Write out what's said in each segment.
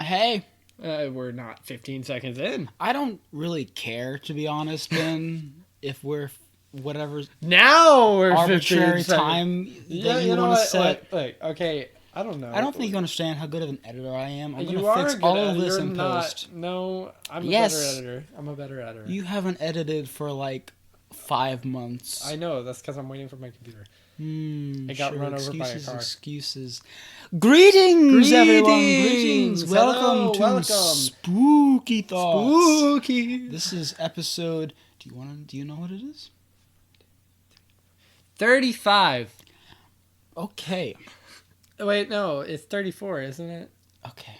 Hey, We're not 15 seconds in. I don't really care, to be honest, Ben, if we're whatever Now we're 15 arbitrary seconds. time Yeah, that you you know want to what? set. Look, okay, I don't know. I don't think you understand how good of an editor I am. I'm You going are to fix a good all of editor. this You're in not. post. No, I'm Yes. a better editor. I'm a better editor. You haven't edited for like 5 months. I know. That's because I'm waiting for my computer. It Sure, got run over by a excuses, car. Excuses. Greetings, everyone. Greetings. Greetings. Welcome Hello, to welcome. Spooky Thoughts. Spooky. This is episode. Do you know what it is? 35. Okay. Wait, no, it's 34, isn't it? Okay.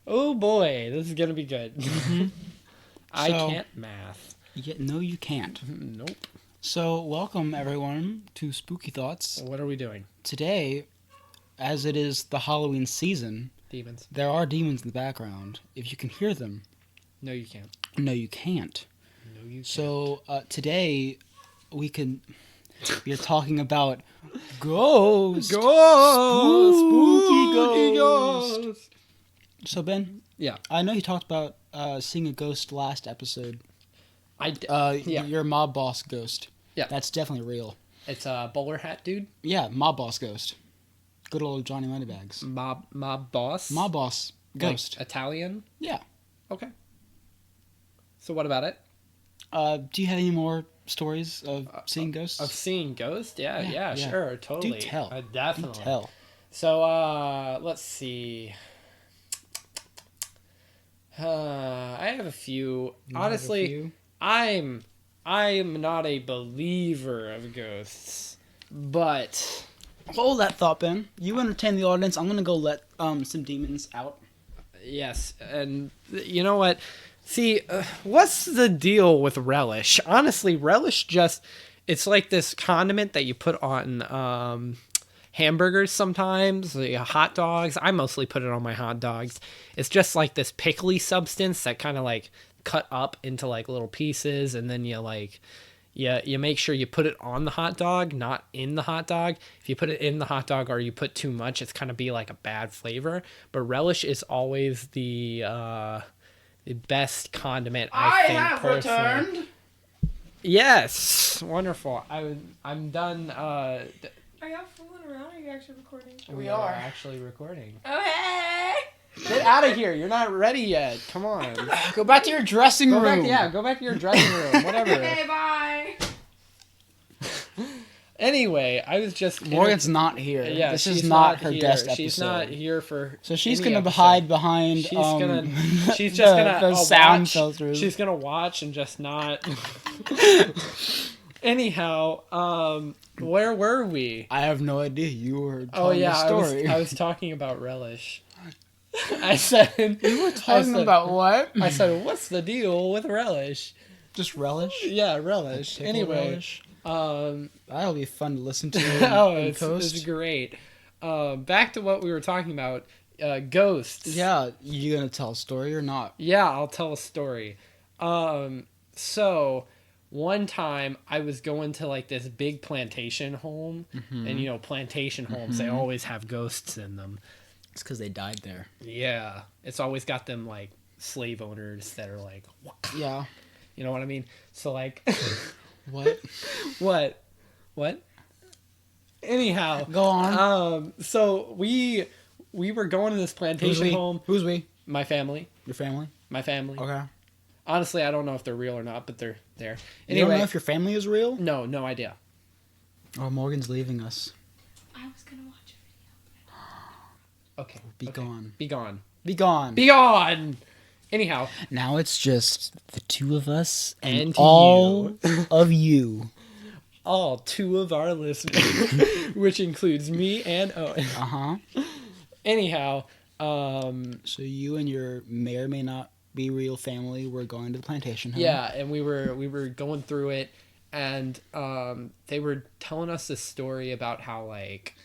Oh boy, this is gonna be good. I So- can't math. No, you can't. Nope. So, welcome everyone to Spooky Thoughts. What are we doing? Today, as it is the Halloween season, Demons. there are demons in the background. If you can hear them, No, you can't. no, you can't. No, you can't. So, today, we are talking about ghosts. Spooky ghosts. So, Ben? Yeah. I know you talked about seeing a ghost last episode. Yeah. Your mob boss ghost. Yeah. That's definitely real. It's a bowler hat dude. Yeah, mob boss ghost. Good old Johnny Moneybags. Mob boss. Mob boss ghost. Like Italian. Yeah. Okay. So what about it? Do you have any more stories of seeing ghosts? Of seeing ghosts? Yeah, Yeah. sure, totally. Do tell. Definitely. Do tell. So, let's see. I have a few. You have a Honestly, few? I'm not a believer of ghosts, but Hold that thought, Ben. You entertain the audience. I'm gonna go let some demons out. yes, and you know what? See, what's the deal with relish? Honestly, relish it's like this condiment that you put on hamburgers sometimes, hot dogs. I mostly put it on my hot dogs. It's just like this pickly substance that kind of like cut up into like little pieces, and then you make sure you put it on the hot dog, not in the hot dog. If you put it in the hot dog or you put too much, it's kind of be like a bad flavor. But relish is always the best condiment, I think, personally. returned. Yes, wonderful. I'm done. Are y'all fooling around or are you actually recording? We are. actually recording. Oh, hey! Get out of here! You're not ready yet. Come on. Go back to your dressing Go room. go back to your dressing room. Whatever. Okay, bye! Anyway, I was just Morgan's not here. Yeah, this she's is not her here. guest episode. She's not here for. So she's any gonna episode. hide behind. She's gonna. She's just the gonna sound watch. filters. She's gonna watch and just not. Anyhow, where were we? I have no idea. You were Oh telling yeah, a story. I was talking about relish. I said You were talking about what? I said, what's the deal with relish? Just relish. Yeah, relish. Pickle Anyway, relish? um, That'll be fun to listen to. In, oh, in it's post. great. Back to what we were talking about. Ghosts. Yeah, you gonna tell a story or not? Yeah, I'll tell a story. So one time I was going to like this big plantation home, and plantation homes, they always have ghosts in them. It's because they died there. Yeah, it's always got them like slave owners that are like, Yeah. you know what I mean? So like, What? what? Anyhow, Go on. so we were going to this plantation home. Who's we? My family. Your family? My family. Okay. Honestly, I don't know if they're real or not, but they're there. You don't Anyway, know if your family is real? no idea. Oh, Morgan's leaving us. I was gonna watch a Okay. Be okay. gone. Be gone. Be gone. Be gone. Anyhow, Now it's just the two of us And all of you. all two of our listeners, which includes me and Owen. Uh huh. Anyhow, So you and your may or may not be real family were going to the plantation home. yeah, and we were going through it, and they were telling us this story about how like,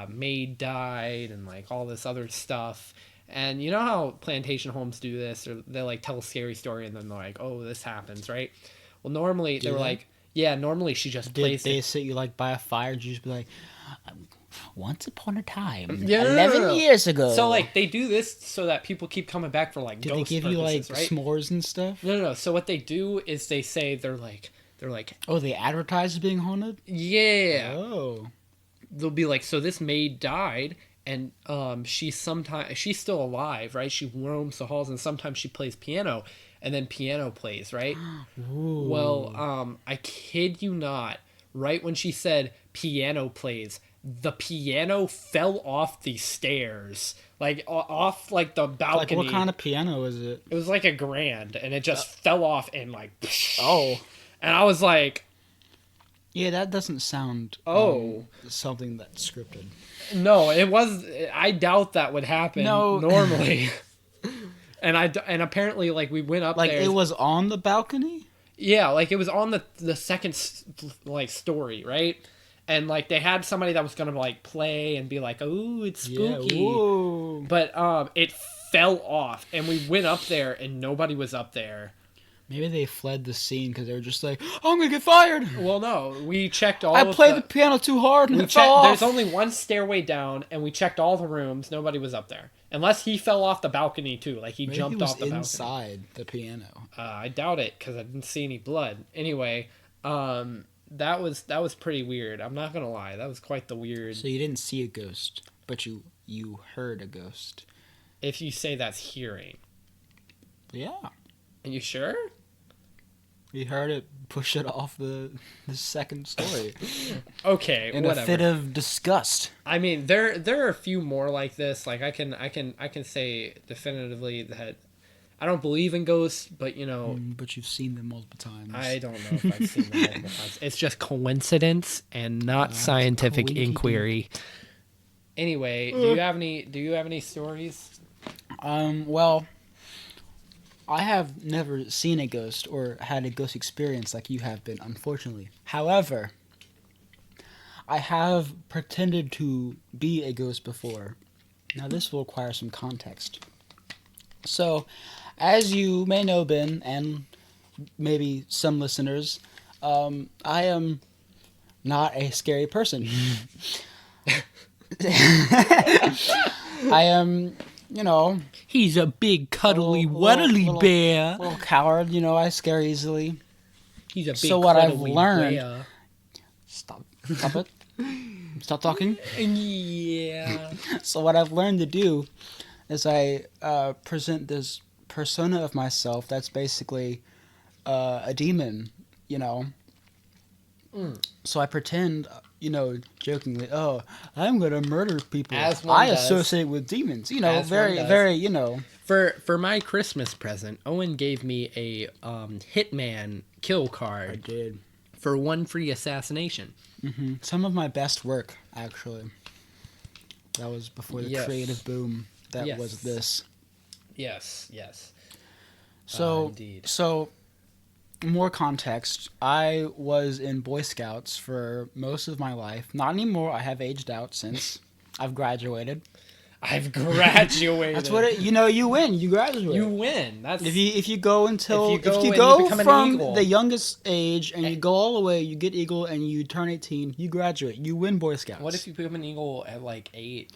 maid died and like all this other stuff. And you know how plantation homes do this, or they like tell a scary story and then they're like, oh, this happens, right? Well, normally they were like, yeah, normally she just Did plays they it. sit you like by a fire? Did you just be like, Once upon a time, Yeah, no, no, 11 no. years ago. So like they do this so that people keep coming back for like did they ghost give you like purposes, right? s'mores and stuff? No, no, no. So what they do is they say they're like, Oh, they advertise being haunted. yeah. Oh, They'll be like, so this maid died, and she's still alive, right? She roams the halls, and sometimes she plays piano, and then piano plays, right? Ooh. Well, I kid you not. Right when she said piano plays, the piano fell off the stairs, like off like the Like, balcony. what kind of piano is it? It was like a grand, and it just fell off and like. Oh, And I was like, yeah, that doesn't sound something that's scripted. no, it was. I doubt that would happen No. normally. and apparently, like we went up Like, there. it was on the balcony? Yeah, like it was on the second like story, right? And like they had somebody that was gonna like play and be like, "Oh, it's spooky," Yeah, whoa. but it fell off, and we went up there, and nobody was up there. Maybe they fled the scene because they were just like, oh, I'm gonna get fired. Well, no, we checked all. I of played the piano too hard and We it fell checked. There's off. only one stairway down, and we checked all the rooms. Nobody was up there, unless he fell off the balcony too. Like he Maybe jumped he was off the balcony. inside the piano. I doubt it because I didn't see any blood. Anyway, that was pretty weird. I'm not gonna lie, that was quite the weird. So you didn't see a ghost, but you heard a ghost. If you say that's hearing, Yeah. are you sure? You heard it push it off the second story Okay, in whatever. a fit of disgust. I mean, there are a few more like this. Like I can say definitively that I don't believe in ghosts, but you know. But you've seen them multiple times. I don't know if I've seen them multiple times. It's just coincidence and not scientific coinky-dink. inquiry. Anyway, do you have any stories? Well, I have never seen a ghost or had a ghost experience like you have been, unfortunately. However, I have pretended to be a ghost before. Now, this will require some context. So, as you may know, Ben, and maybe some listeners, I am not a scary person. I am, you know, He's a big cuddly little- bear. little coward. You know, I scare easily. He's a big So what I've cuddly learned- bear. Stop it. Stop talking. Yeah. So what I've learned to do is I present this persona of myself that's basically a demon, you know. So I pretend, you know, jokingly, oh, I'm gonna murder people. As one I does. associate with demons, you know, As one very, does. very, you know. For my Christmas present, Owen gave me a Hitman kill I card did. for one free assassination. Some of my best work, actually. That was before the Yes. creative boom that Yes. was this. Yes, yes. So, Indeed. More context. I was in Boy Scouts for most of my life. Not anymore. I have aged out since I've graduated. I've graduated. That's what you win. You graduate. You win. That's if you go until If you go if you and go you become an from Eagle. the youngest age and you go all the way, you get Eagle and you turn 18, you graduate. You win Boy Scouts. What if you become an eagle at like 8?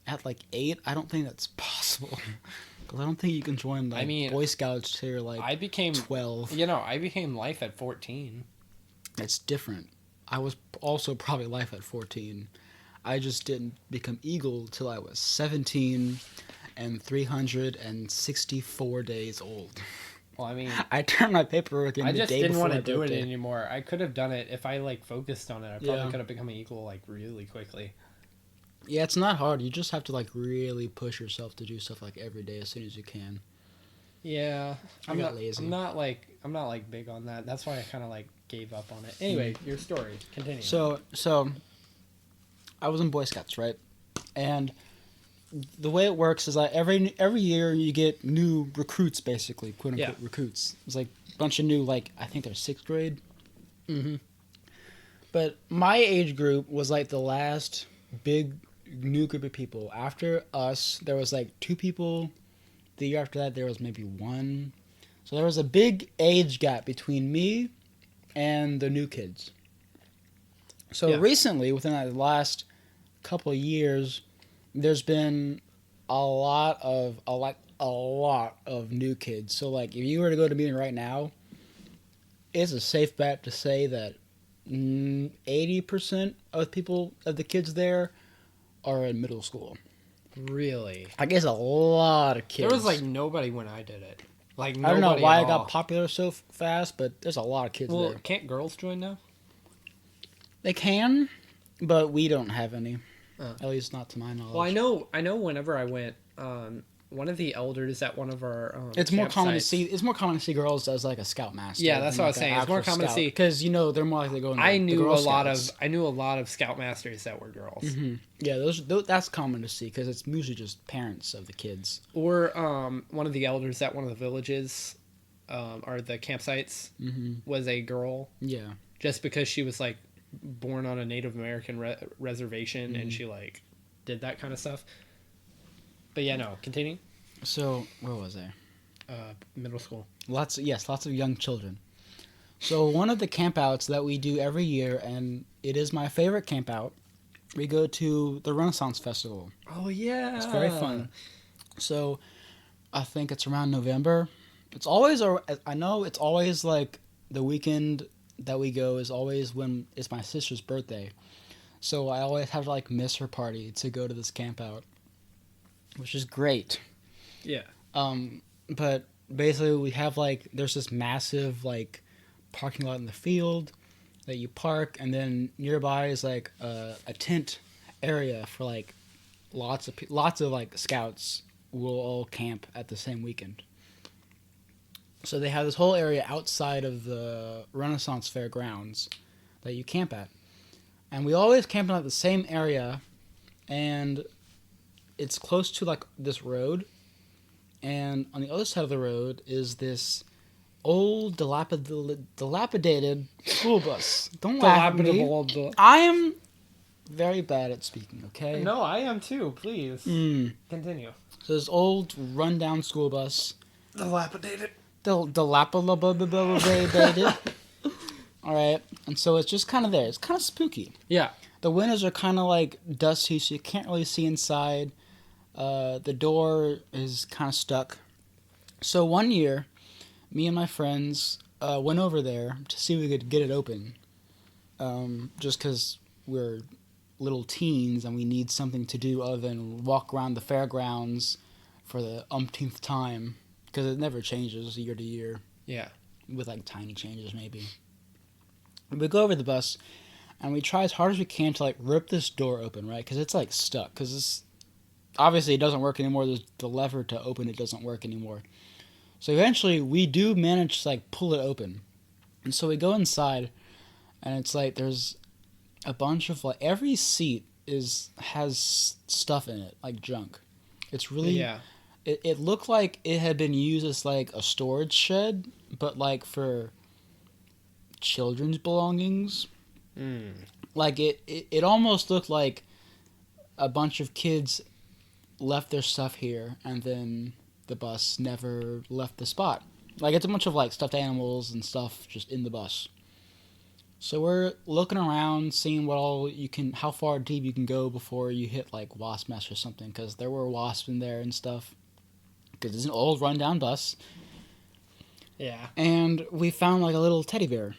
At like 8? I don't think that's possible. Because I don't think you can join like I mean, Boy Scouts till you're like I became 12. I became life at 14. It's different. I was also probably life at 14. I just didn't become Eagle till I was 17 and 364 days old. Well, I mean, I turned my paperwork in I the just day didn't before want to my do it birthday. anymore. I could have done it if I like focused on it. I probably Yeah. could have become an eagle like really quickly. Yeah, it's not hard. You just have to like really push yourself to do stuff like every day as soon as you can. Yeah, I I'm got not lazy. I'm not like big on that. That's why I kind of like gave up on it. Anyway, your story. Continue. So I was in Boy Scouts, right? And the way it works is that every year you get new recruits, basically, quote unquote Yeah. recruits. It's like a bunch of new, like I think they're 6th grade. Mhm. But my age group was like the last big new group of people. After us, there was like 2 people. The year after that, there was maybe 1. So there was a big age gap between me and the new kids. So Yeah. recently, within the last couple of years, there's been a lot of new kids. So like, if you were to go to a meeting right now, it's a safe bet to say that 80% of the kids there are in middle school. Really? I guess a lot of kids. There was like nobody when I did it. Like I don't know nobody why at it got all. popular so fast, but there's a lot of kids Well, there. can't girls join now? They can, but we don't have any. Oh. At least not to my knowledge. Well, I know. Whenever I went, one of the elders at one of our It's more common to campsites- see. It's more common to see girls as like a scoutmaster. Yeah, that's than, what I was like, saying. an It's more actual common to scout, see- because they're more likely going. I knew Girl a lot Scouts. of scoutmasters that were girls. Mhm. Yeah, those that's common to see because it's usually just parents of the kids. Or one of the elders at one of the villages, or the campsites, was a girl. Yeah. Just because she was like born on a Native American reservation and she like did that kind of stuff. But yeah, no, continue. So where was I? Middle school. Lots of young children. So one of the campouts that we do every year, and it is my favorite campout, we go to the Renaissance Festival. Oh yeah, It's very fun. So I think it's around November. It's always I know it's always like the weekend that we go is always when it's my sister's birthday. So I always have to like miss her party to go to this campout, which is great. Yeah. But basically we have like there's this massive like parking lot in the field that you park, and then nearby is like a tent area for like lots of like scouts will all camp at the same weekend. So they have this whole area outside of the Renaissance Fair grounds that you camp at, and we always camp at the same area, and it's close to like this road. And on the other side of the road is this old, dilapidated school bus. Don't laugh at me. I am very bad at speaking, okay? No, I am too. Please continue. So this old, rundown school bus. Dilapidated. Dilapidated. Alright, and so it's just kind of there. It's kind of spooky. Yeah. The windows are kind of like dusty, so you can't really see inside. The door is kind of stuck. So one year, me and my friends went over there to see if we could get it open. Just because we're little teens and we need something to do other than walk around the fairgrounds for the umpteenth time. Because it never changes year to year. Yeah. With like tiny changes maybe. We go over the bus and we try as hard as we can to like rip this door open, right? Because it's like stuck. Because it's obviously it doesn't work anymore. There's the lever to open it doesn't work anymore. So eventually we do manage to like pull it open. And so we go inside and it's like there's a bunch of like every seat has stuff in it, like junk. It's really it looked like it had been used as like a storage shed, but like for children's belongings. Like it almost looked like a bunch of kids left their stuff here and then the bus never left the spot. Like it's a bunch of like stuffed animals and stuff just in the bus. So we're looking around, seeing how far deep you can go before you hit like wasp nest or something, because there were wasps in there and stuff. Because it's an old rundown bus. Yeah. And we found like a little teddy bear,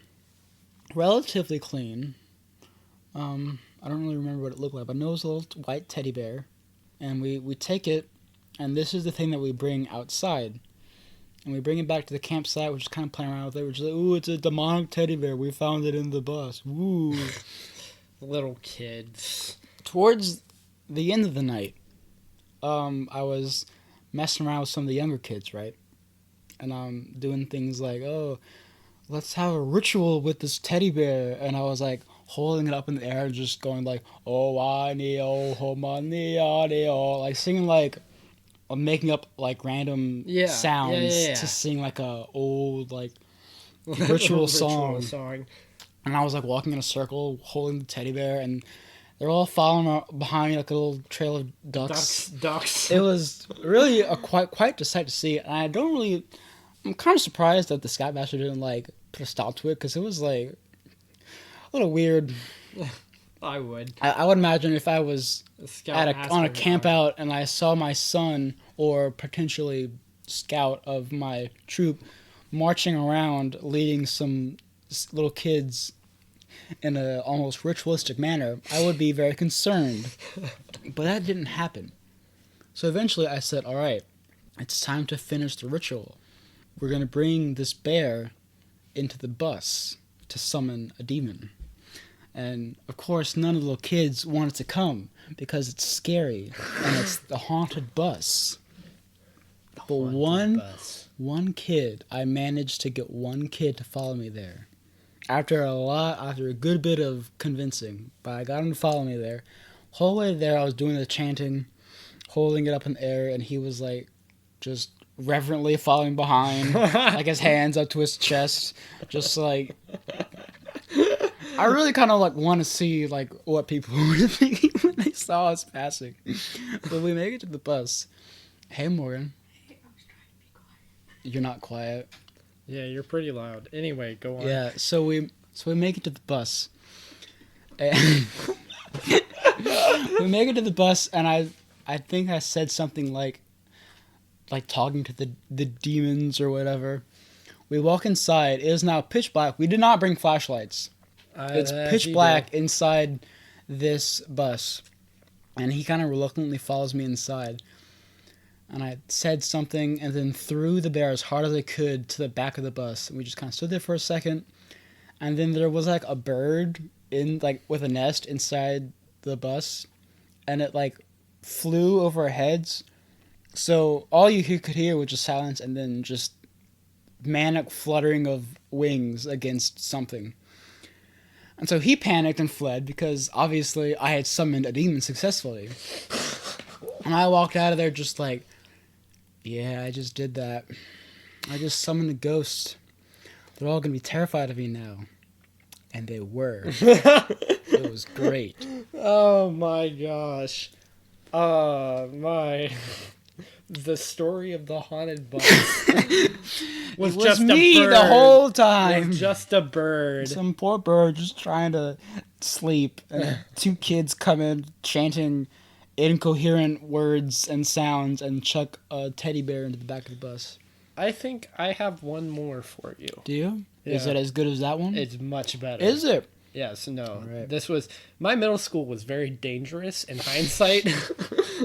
relatively clean. I don't really remember what it looked like, but I know it was a little white teddy bear. And we take it, and this is the thing that we bring outside. And we bring it back to the campsite, we're just kind of playing around with it. We're just like, ooh, it's a demonic teddy bear. We found it in the bus. Woo. Little kids. Towards the end of the night, I was messing around with some of the younger kids, right? And I'm doing things like, oh, let's have a ritual with this teddy bear. And I was like holding it up in the air and just going like, oh, I need, oh, homani, oh, like singing like, making up like random sounds to sing like a old like ritual song. And I was like walking in a circle holding the teddy bear, and they're all following behind me like a little trail of ducks. It was really a quite a sight to see, and I'm kind of surprised that the Scoutmaster didn't like put a stop to it, because it was like a little weird. I would. I would imagine if I was A scout on a master camp dog. out and I saw my son or potentially scout of my troop marching around leading some little kids in a almost ritualistic manner, I would be very concerned. But that didn't happen. So eventually I said, all right, it's time to finish the ritual. We're going to bring this bear into the bus to summon a demon. And of course, none of the little kids wanted to come because it's scary and it's the haunted bus. But one kid, I managed to get one kid to follow me there. After a good bit of convincing, but I got him to follow me there. Whole way there, I was doing the chanting, holding it up in the air, and he was like, just reverently following behind, like his hands up to his chest, just like. I really kind of like want to see like what people were thinking when they saw us passing. But we make it to the bus. Hey Morgan, Hey, I was trying to be quiet. you're not quiet. Yeah, you're pretty loud. Anyway, go on. Yeah, so we make it to the bus. And we make it to the bus, and I think I said something like talking to the demons or whatever. We walk inside. It is now pitch black. We did not bring flashlights. It's pitch black inside this bus, and he kind of reluctantly follows me inside. And I said something, and then threw the bear as hard as I could to the back of the bus. And we just kind of stood there for a second, and then there was like a bird in like with a nest inside the bus, and it like flew over our heads. So all you could hear was just silence, and then just manic fluttering of wings against something. And so he panicked and fled because obviously I had summoned a demon successfully. And I walked out of there just like, yeah, I just did that. I just summoned a ghost. They're all going to be terrified of me now. And they were. It was great. Oh my gosh. My. The story of the haunted bus was It was just me a bird. the whole It time. was just a bird. Some poor bird just trying to sleep. And two kids come in chanting incoherent words and sounds and chuck a teddy bear into the back of the bus. I think I have one more for you. Do you? Is Yeah. it as good as that one? It's much better. Is it? Yes, no. Right. This was my middle school was very dangerous in hindsight.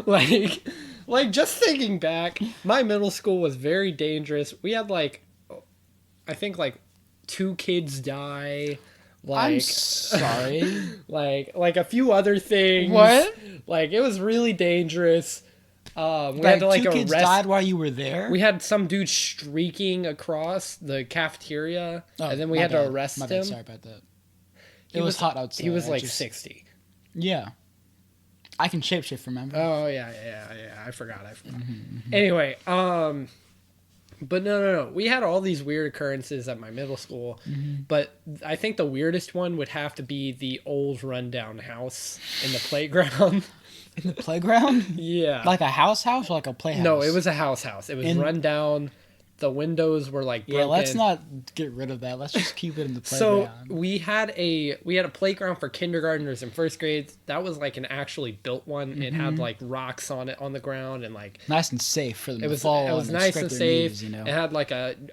like just thinking back, my middle school was very dangerous. We had I think 2 kids die. I'm sorry. like a few other things. What? Like it was really dangerous. We Like, had to two kids arrest. died while you were there? We had some dude streaking across the cafeteria, Oh, and then we my had bad. to arrest My him. bad. Sorry about that. He It was hot outside. He was I like just- 60. Yeah. I can shapeshift, remember? Oh yeah. I forgot. Anyway, but no. We had all these weird occurrences at my middle school, but I think the weirdest one would have to be the old rundown house in the playground. In the playground? Yeah. Like a house or like a playhouse? No, it was a house. It was In- run down. The windows were broken. Yeah, let's not get rid of that. Let's just keep it in the So playground. we had a playground for kindergartners and first grades. That was an actually built one. It had rocks on it on the ground and Nice and safe for them it to was fall on nice scrape and their safe. knees, you know? It had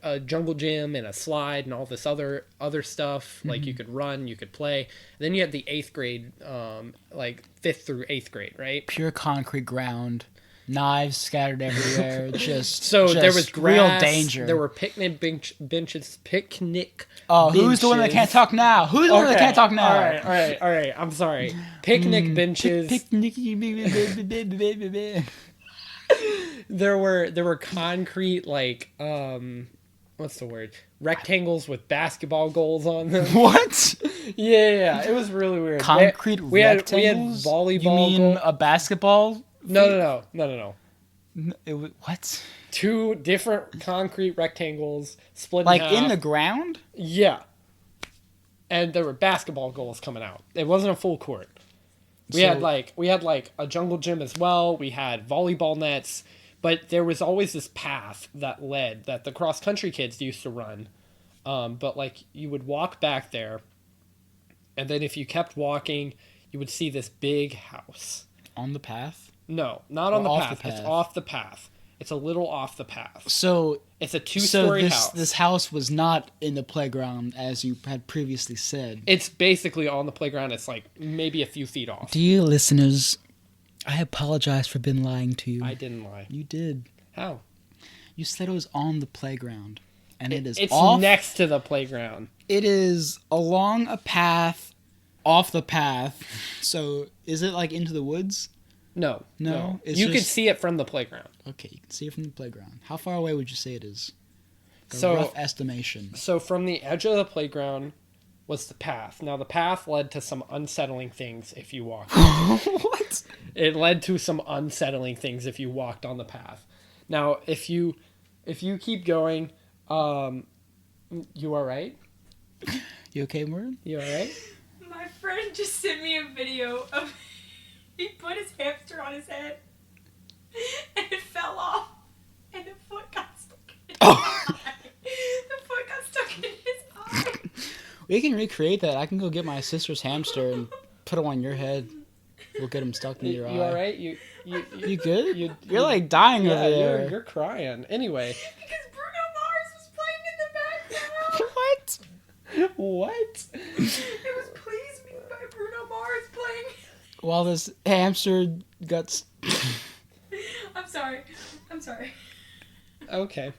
a jungle gym and a slide and all this other stuff. Like you could run, you could play. And then you had the 8th grade, 5th through 8th grade, right? Pure concrete ground, knives scattered everywhere, just So there was real grass, danger. There were picnic benches. Oh, who's the one that can't talk now? Who's the one that can't talk now? All right. I'm sorry. Picnic benches. There were concrete what's the word? Rectangles with basketball goals on them. What? Yeah, it was really weird. Concrete we had rectangles? volleyball. You mean goal- a basketball? No. It was, what? 2 different concrete rectangles split Like in half. in the ground? Yeah. And there were basketball goals coming out. It wasn't a full court. We had a jungle gym as well. We had volleyball nets, but there was always this path that the cross country kids used to run. But you would walk back there, and then if you kept walking, you would see this big house. On the path. No, not Or on the off the path. It's path? off the path. It's a little off the path. So It's a two-story this house. this house was not in the playground as you had previously said. It's basically on the playground. It's like maybe a few feet off. Dear listeners, I apologize for been lying to you. I didn't lie. You did. How? You said it was on the playground, and it is It's off. next to the playground. It is along a path, off the path. So is it like into the woods? No. No, it's You could just- see it from the playground. Okay, you can see it from the playground. How far away would you say it is? A So- rough estimation. So from the edge of the playground was the path. Now the path led to some unsettling things if you walked. What? It led to some unsettling things if you walked on the path. Now if you keep going, you all right? You okay, Morgan? You all right? My friend just sent me a video of he put his hamster on his head and it fell off and the foot got stuck in his eye. The foot got stuck in his eye. We can recreate that. I can go get my sister's hamster and put him on your head. We'll get him stuck in your eye. You all right? You good? You- You're like dying Yeah, over there. you're crying. Anyway, Because Bruno Mars was playing in the background. What? what? It was Please Me by Bruno Mars playing. While this hamster got... I'm sorry. I'm sorry. Okay.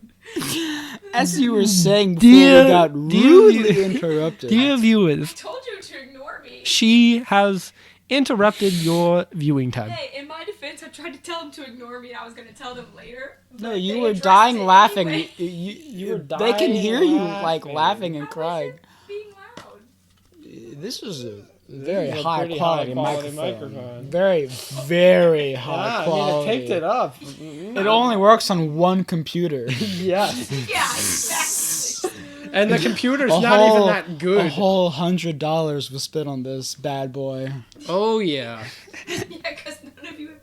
As you were saying before Dear- we got dear rudely view- interrupted. viewers, I told you to ignore me. she has interrupted your viewing time. Hey, in my defense, I tried to tell them to ignore me and I was going to tell them later. No, but you they were addressed dying it laughing. anyway. You You're they can dying hear you like laughing. laughing and How crying. was it being loud? This is a very is a high pretty quality, high-quality microphone. microphone. Very, very high I quality. mean, it picked it up. It only works on one computer. Yes. Yeah, exactly. And the computer's A not whole- even that A good. whole $100 was spent on this bad boy. Oh, yeah. Yeah, because none of you have.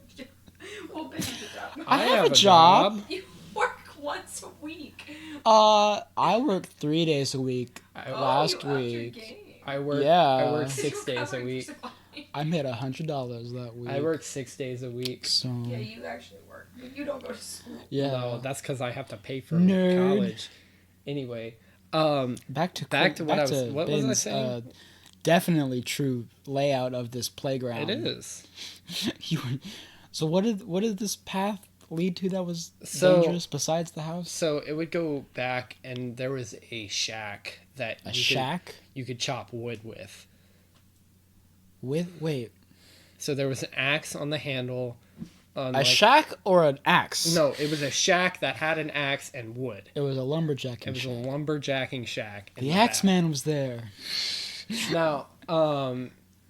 Well, Ben has a job. I have a job. You work once a week. I worked 3 days a week I, last you upped your week. game. I work. Yeah. I work You 6 were days a covering week. for somebody. I made $100 that week. I work 6 days a week. So Yeah, you actually work, but you don't go to school. yeah. No, that's because I have to pay for Nerd. college. Anyway, Back to what I was- what was I Ben's, saying? definitely true layout of this playground. it is. So what did this path lead to that was So- dangerous besides the house? So it would go back, and there was a shack that A shack you could chop wood with. wait, So there was an axe on the handle. a shack or an axe? No, it was a shack that had an axe and wood. It was a lumberjack. It was a lumberjacking shack. in The back. axe man was there. Now,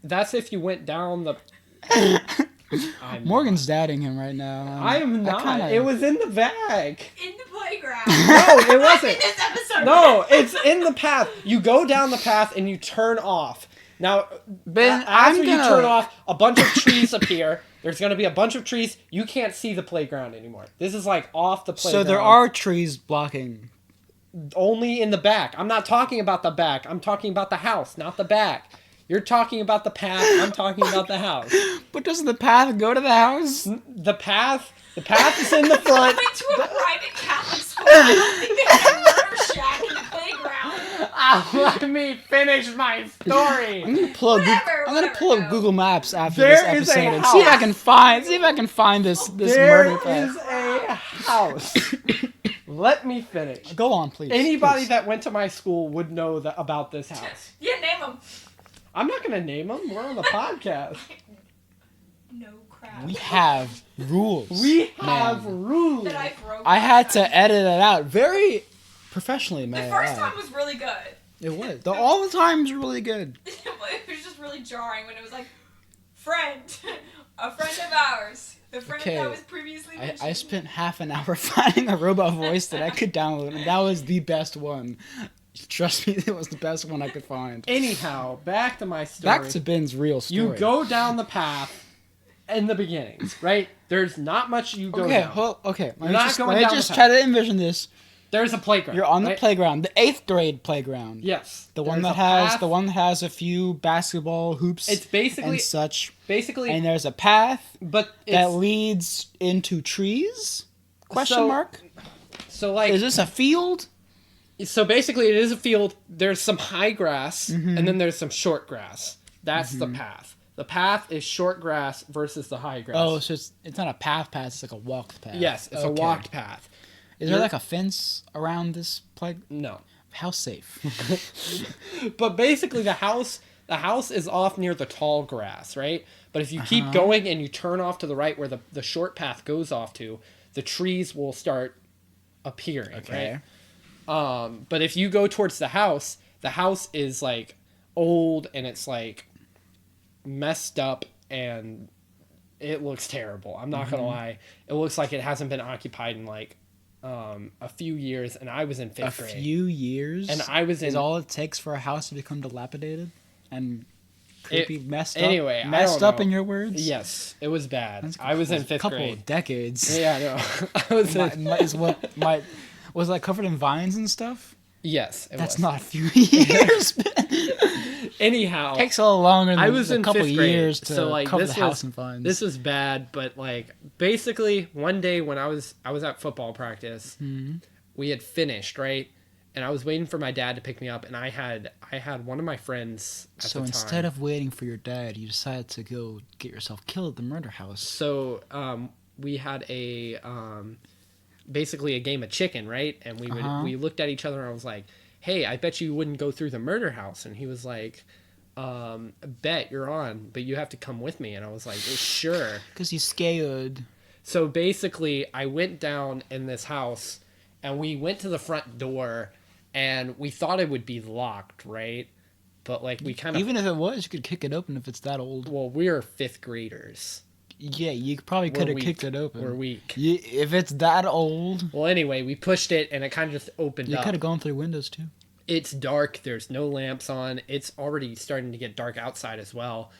that's if you went down the. I'm Morgan's doubting him right now. I am not. kinda- It was in the bag. In the playground. No, it In wasn't. this episode. No, it's in the path. You go down the path and you turn off. Now, Ben, after I'm you gonna- turn off, a bunch of trees appear. There's going to be a bunch of trees. You can't see the playground anymore. This is like off the playground. So there are trees blocking. only in the back. I'm not talking about the back. I'm talking about the house, not the back. You're talking about the path. I'm talking about the house. But doesn't the path go to the house? The path is in the front. Went to a private Catholic school. I don't think they have a murder shack in the playground. Let me finish my story. I'm gonna pull up. Whatever, I'm gonna pull up whatever, Google Maps after There this is a episode and see if I house. can find this There murder path. is a house. Let me finish. Go on, please. Anybody please. that went to my school would know about this house. Yeah, name them. I'm not gonna name them. We're on the podcast. No crap. We have rules. We have Man. rules. that I broke. I had last to time. edit it out very professionally, The man. first one was really good. It was. All the times really good. It was just really jarring when it was like, friend, a friend of ours, the friend Okay. that was previously mentioned. I spent half an hour finding a robot voice that I could download, and that was the best one. Trust me, it was the best one I could find. Anyhow, back to my story. Back to Ben's real story. You go down the path in the beginning, right? There's not much you go Okay, down. well, okay. You're not going let me down the just path. try to envision this. There's a playground. You're on the right? playground, the 8th grade playground. Yes. The one There's that a has path. the one that has a few basketball hoops It's basically and such. basically, And there's a path but that it's leads into trees? Question So, mark. so like Is this a field? so basically it is a field. There's some high grass Mm-hmm. and then there's some short grass. That's the path. The path is short grass versus the high grass. Oh, so it's not a path. It's like a walked path. yes, it's a Okay. walked path. Is there like a fence around this play? No. How safe? But basically the house is off near the tall grass, right? But if you keep Uh-huh. going and you turn off to the right where the short path goes off to, the trees will start appearing, Okay. right? But if you go towards the house is like old and it's like messed up and it looks terrible. I'm not gonna Mm-hmm. lie. It looks like it hasn't been occupied in like a few years, and I was in A fifth grade. few years. And I was in is all it takes for a house to become dilapidated and creepy, messed up. anyway, I messed don't up know. in your words. Yes, it was bad. That's I was in a fifth couple grade. of decades. Yeah, no, I was in, Was that covered in vines and stuff? yes. It That's was. not a few years. Anyhow, Takes a little longer than I was a in couple fifth grade, years to so like cover this the house was in vines. this was bad. But like basically, one day when I was at football practice, Mm-hmm. we had finished right, and I was waiting for my dad to pick me up, and I had one of my friends at So the instead time. of waiting for your dad, you decided to go get yourself killed at the murder house. So we had a basically a game of chicken, right? And Uh-huh. we looked at each other and I was like, "Hey, I bet you wouldn't go through the murder house." And he was like, "Bet you're on, but you have to come with me." And I was like, "Sure." Because he's scared. So basically, I went down in this house and we went to the front door and we thought it would be locked, right? But like we kind of Even if it was, you could kick it open if it's that old. well, we're fifth graders. Yeah, you probably We're could have weak. kicked it open. We're weak. If it's that old, Well, anyway, we pushed it and it kind of just opened you up. could have gone through windows too. It's dark. There's no lamps on. It's already starting to get dark outside as well.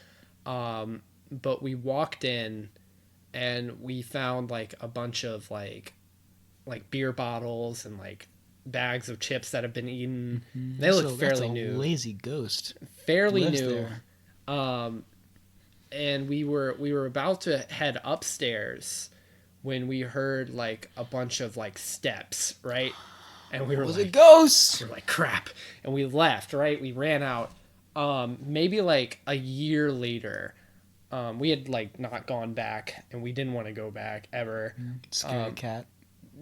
But we walked in and we found like a bunch of like beer bottles and like bags of chips that have been eaten. They look So fairly that's a new. lazy ghost. Fairly lives new. there. And we were about to head upstairs when we heard like a bunch of like steps, right? And we were Was like, it ghosts? we're like crap, and we left, right? We ran out. Maybe like a year later, we had like not gone back and we didn't want to go back ever. Scary cat.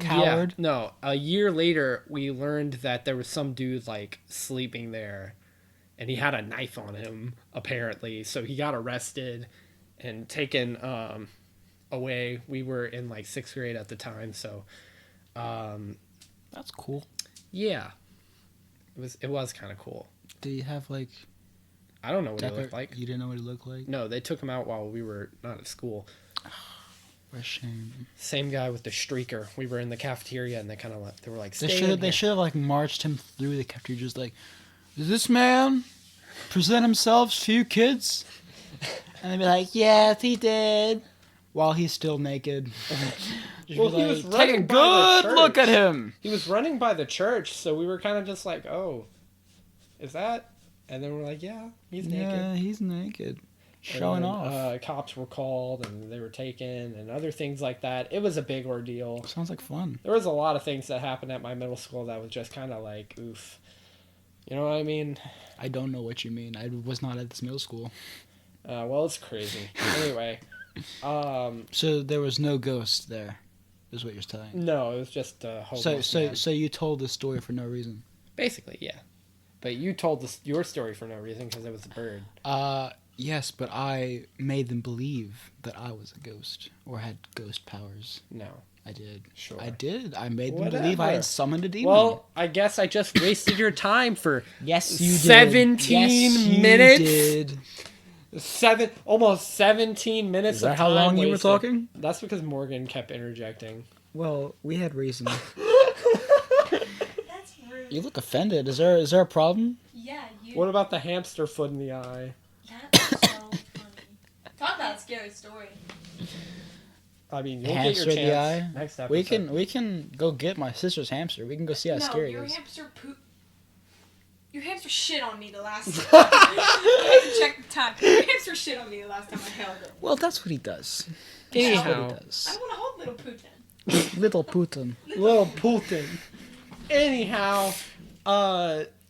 Coward. Yeah, no, a year later we learned that there was some dude like sleeping there and he had a knife on him apparently, so he got arrested and taken away. We were in like 6th grade at the time, so That's cool. yeah, it was kind of cool. Do you have like? I don't know what he looked like. You didn't know what he looked like. No, they took him out while we were not at school. What a shame. Same guy with the streaker. We were in the cafeteria and they kind of they were like, They "Stay should in they here." should have like marched him through the cafeteria, just like, does this man present himself to you kids? And they'd be like, yes, he did. While he's still naked. Just Well, be he was like, take a running by the good look at church. him. He was running by the church, so we were kind of just like, "Oh, is that?" And then we're like, "Yeah, he's naked." Yeah, he's naked. And Showing then, off. Cops were called and they were taken and other things like that. It was a big ordeal. Sounds like fun. There was a lot of things that happened at my middle school that was just kind of like, oof. You know what I mean? I don't know what you mean. I was not at this middle school. Well, it's crazy. Anyway, So there was no ghost there, is what you're saying. no, it was just a homeless man. So you told this story for no reason. Basically, yeah. But you told your story for no reason because it was a bird. Yes, but I made them believe that I was a ghost or had ghost powers. No. I did. Sure. I did. I made them believe I Whatever. had summoned a demon. Well, I guess I just wasted your time for yes, you did. 17 Yes, you minutes? Did. almost 17 minutes Is that of how time long you were wasted. talking? That's because Morgan kept interjecting. Well, we had reason. That's rude. You look offended. Is there a problem? Yeah, you. What about the hamster foot in the eye? That's so funny. Talk about a scary story. I mean, you'll Hamster get your the chance eye? next episode. We can go get my sister's hamster. We can go see how No, scary your it is. hamster poop. Your hamster shit on me the last time. I had to check the time. Your hamster shit on me the last time I held it. Well, that's what he does. Anyhow. That's what he I does. don't want to hold little Putin. Little Putin. Little Putin. Anyhow,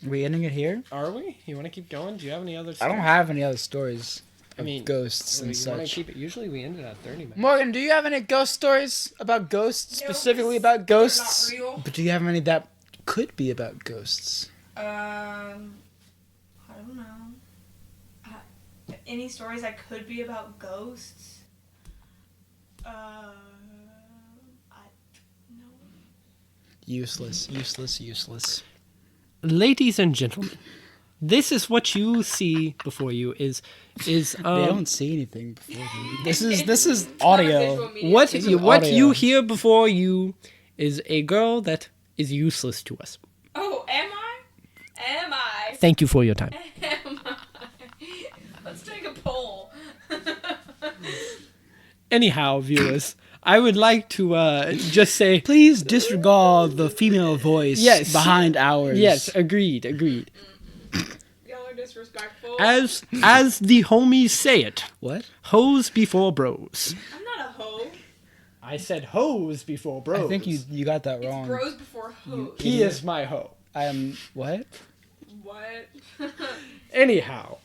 We ending it here? are we? You want to keep going? Do you have any other I stories? don't have any other stories I of mean, ghosts You and want to such. keep it? Usually we end it at 30 minutes. Morgan, do you have any ghost stories about ghosts? No, Specifically they're about ghosts? not real. But do you have any that could be about ghosts? I don't know. Any stories that could be about ghosts? I no. Useless, useless, useless. Ladies and gentlemen, this is what you see before you is They don't see anything before them. This is It's not a audio. visual medium. what This you is what audio. you hear before you is a girl that is useless to us. Oh, am I? Am I? Thank you for your time. Am I? Let's take a poll. Anyhow, viewers, I would like to just say Please disregard the female voice Yes. behind ours. yes, agreed. Y'all are disrespectful. As the homies say it, What? hoes before bros. I'm not a hoe. I said hoes before bros. I think you got that It's wrong. bros before hoes. He is my hoe. I am what? What? Anyhow,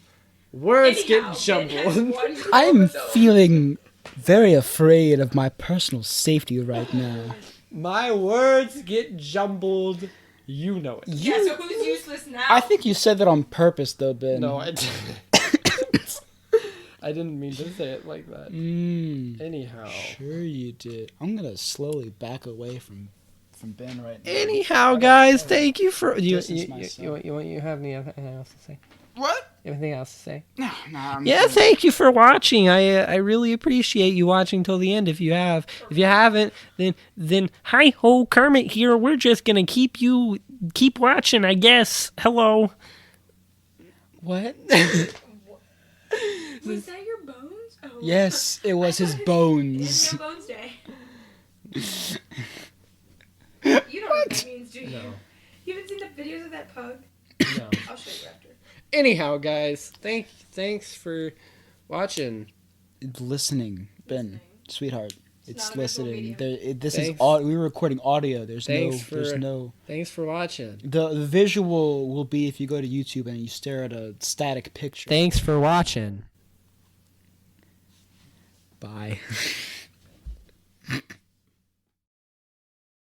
words Anyhow, get Ben has jumbled. one I'm chromosome. feeling very afraid of my personal safety right now. My words get jumbled. You know it. Yeah, so who's useless now? I think you said that on purpose, though, Ben. No, I didn't. I didn't mean to say it like that. Anyhow. Sure you did. I'm gonna slowly back away from Ben right now. Anyhow, guys, thank you for you. Distance You myself. you have anything else to say? What? Anything else to say? No, I'm Yeah, thank you for watching. I really appreciate you watching till the end. If you have, if you haven't, then hi ho, Kermit here. We're just gonna keep watching, I guess. Hello. What? Was that your bones? Oh. Yes, it was his It's bones. no bones day. You don't know what that means, do you? No. You haven't seen the videos of that pug? No. I'll show you after. Anyhow, guys, thanks for watching. Listening, Ben, Listening. sweetheart. It's not a visual listening. medium. This Thanks. is all. We're recording audio. There's Thanks for- no. Thanks for watching. The visual will be if you go to YouTube and you stare at a static picture. Thanks for watching. Bye.